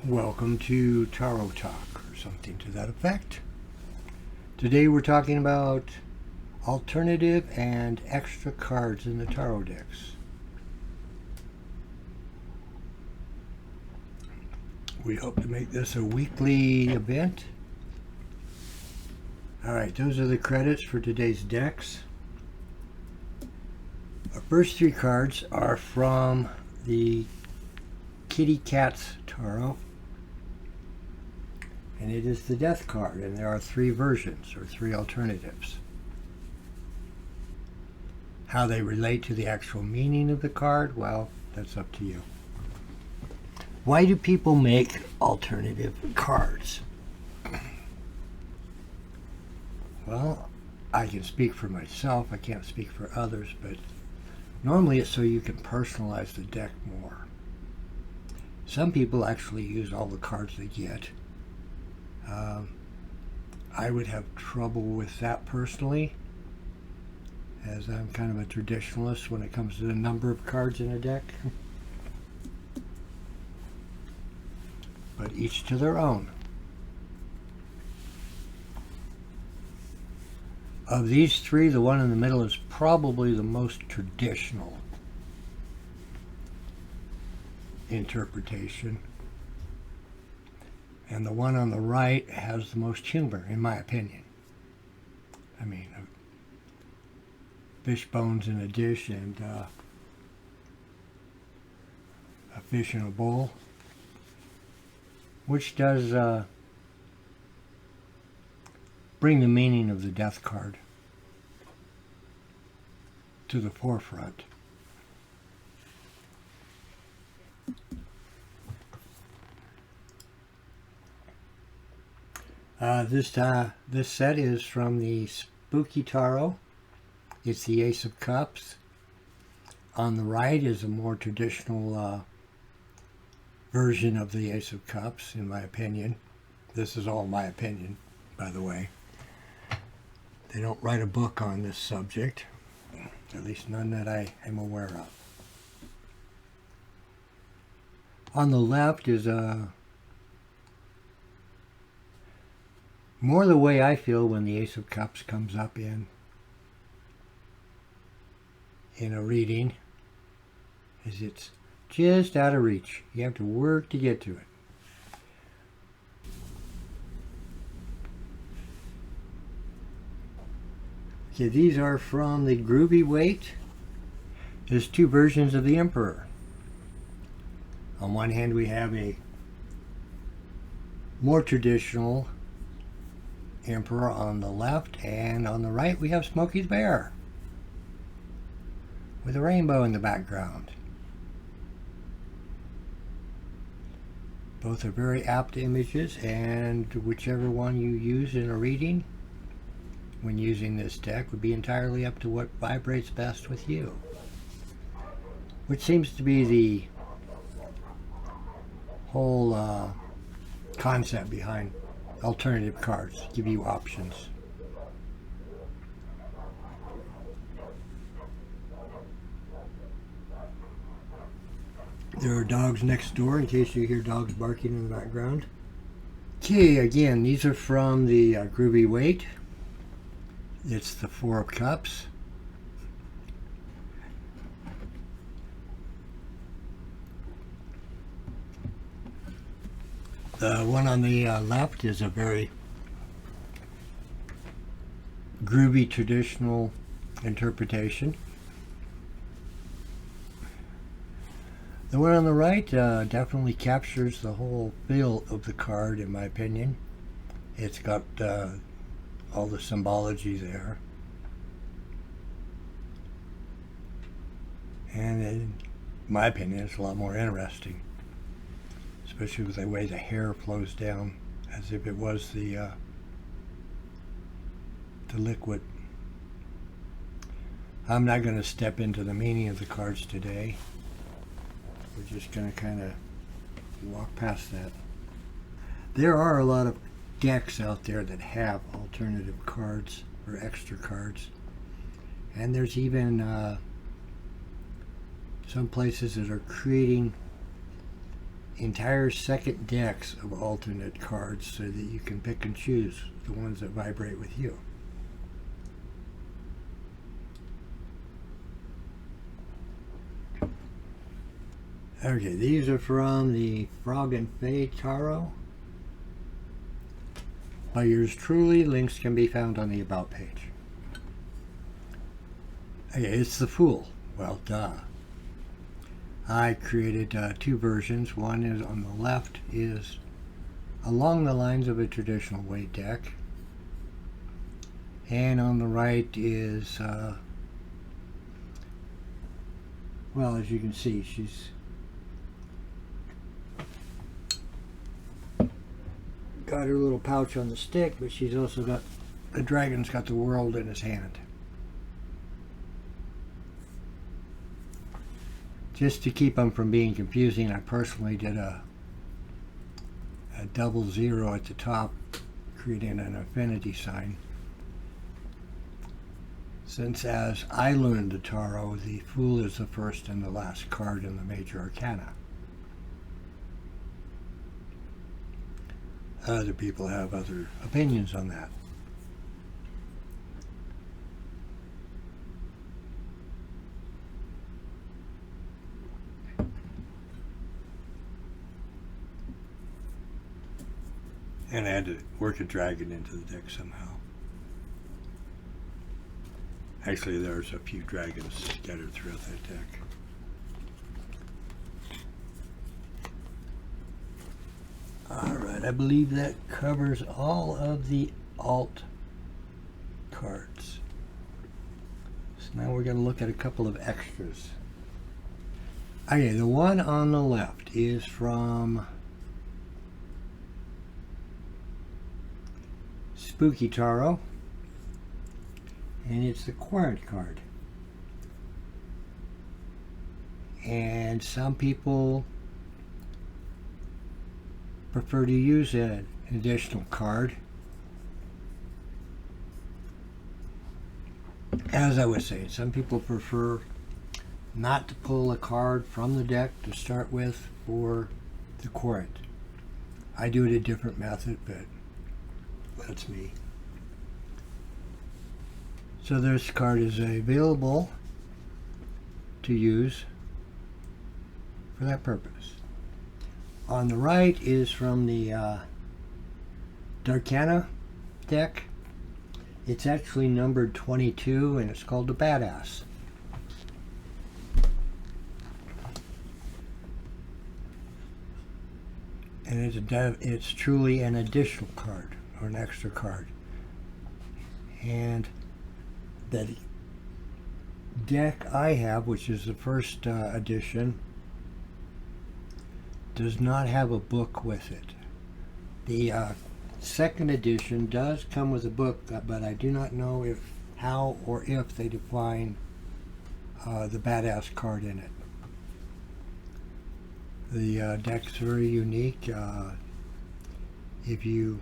Welcome to Tarot Talk, or something to that effect. Today we're talking about alternative and extra cards in the tarot decks. We hope to make this a weekly event. Alright, those are the credits for today's decks. Our first three cards are from the Kitty Cats Tarot. And it is the Death card, and there are three versions, or three alternatives. How they relate to the actual meaning of the card, well, that's up to you. Why do people make alternative cards? Well, I can speak for myself, I can't speak for others, but normally it's so you can personalize the deck more. Some people actually use all the cards they get. I would have trouble with that personally, as I'm kind of a traditionalist when it comes to the number of cards in a deck. But each to their own. Of these three, the one in the middle is probably the most traditional interpretation. And the one on the right has the most humor, in my opinion. I mean, fish bones in a dish and a fish in a bowl, which does bring the meaning of the Death card to the forefront. This set is from the Spooky Tarot. It's the Ace of Cups. On the right is a more traditional version of the Ace of Cups, in my opinion. This is all my opinion, by the way. They don't write a book on this subject, at least none that I am aware of. On the left is more the way I feel when the Ace of Cups comes up in a reading, is it's just out of reach. You have to work to get to it. Okay, these are from the Groovy Weight. There's two versions of the Emperor. On one hand we have a more traditional Emperor on the left, and on the right we have Smokey the Bear with a rainbow in the background. Both are very apt images, and whichever one you use in a reading when using this deck would be entirely up to what vibrates best with you, which seems to be the whole concept behind alternative cards. Give you options. There are dogs next door in case you hear dogs barking in the background. Okay, again, these are from the Groovy Weight. It's the Four of Cups. The one on the left is a very groovy traditional interpretation. The one on the right definitely captures the whole feel of the card, in my opinion. It's got all the symbology there. And in my opinion, it's a lot more interesting, especially with the way the hair flows down as if it was the liquid. I'm not going to step into the meaning of the cards today. We're just going to kind of walk past that. There are a lot of decks out there that have alternative cards or extra cards, and there's even some places that are creating entire second decks of alternate cards so that you can pick and choose the ones that vibrate with you. Okay, these are from the Frog and Fae Tarot by yours truly. Links can be found on the About page. Okay, it's the Fool. Well, duh. I created two versions. One is on the left is along the lines of a traditional weight deck, and on the right is well, as you can see, she's got her little pouch on the stick, but she's also got, the dragon's got the world in his hand. Just to keep them from being confusing, I personally did a double zero at the top, creating an infinity sign. Since as I learned the tarot, the Fool is the first and the last card in the major arcana. Other people have other opinions on that. And I had to work a dragon into the deck somehow. Actually, there's a few dragons scattered throughout that deck. Alright, I believe that covers all of the alt cards. So now we're going to look at a couple of extras. Okay, the one on the left is from Spooky Tarot, and it's the Querent card. And some people prefer to use an additional card. As I was saying, some people prefer not to pull a card from the deck to start with for the Querent. I do it a different method, but that's me. So this card is available to use for that purpose. On the right is from the Darkana deck. It's actually numbered 22 and it's called the Badass. And it's truly an additional card or an extra card. And the deck I have, which is the first edition, does not have a book with it. The second edition does come with a book, but I do not know how or if they define the Badass card in it. The deck's very unique. If you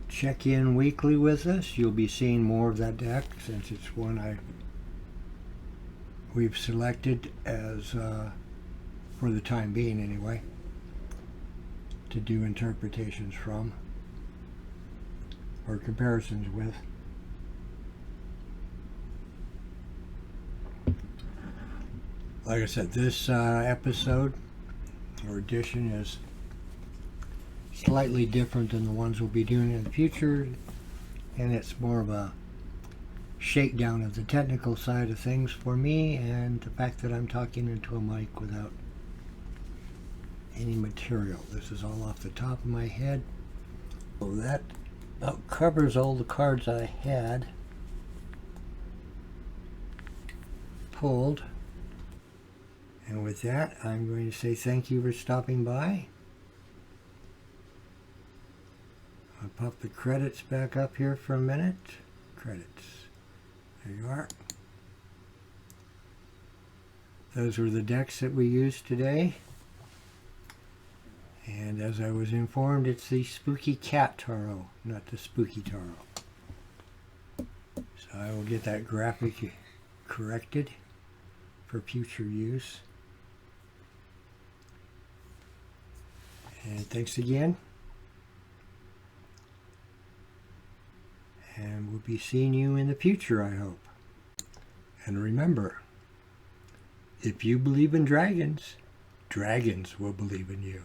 check in weekly with us, you'll be seeing more of that deck, since it's one we've selected as for the time being anyway, to do interpretations from or comparisons with. Like I said, this episode or edition is slightly different than the ones we'll be doing in the future, and it's more of a shakedown of the technical side of things for me, and the fact that I'm talking into a mic without any material. This is all off the top of my head. So that about covers all the cards I had pulled. And with that, I'm going to say thank you for stopping by. I'll pop the credits back up here for a minute. Credits. There you are. Those were the decks that we used today. And as I was informed, it's the Spooky Cat Tarot, not the Spooky Tarot. So I will get that graphic corrected for future use. And thanks again. And we'll be seeing you in the future, I hope. And remember, if you believe in dragons, dragons will believe in you.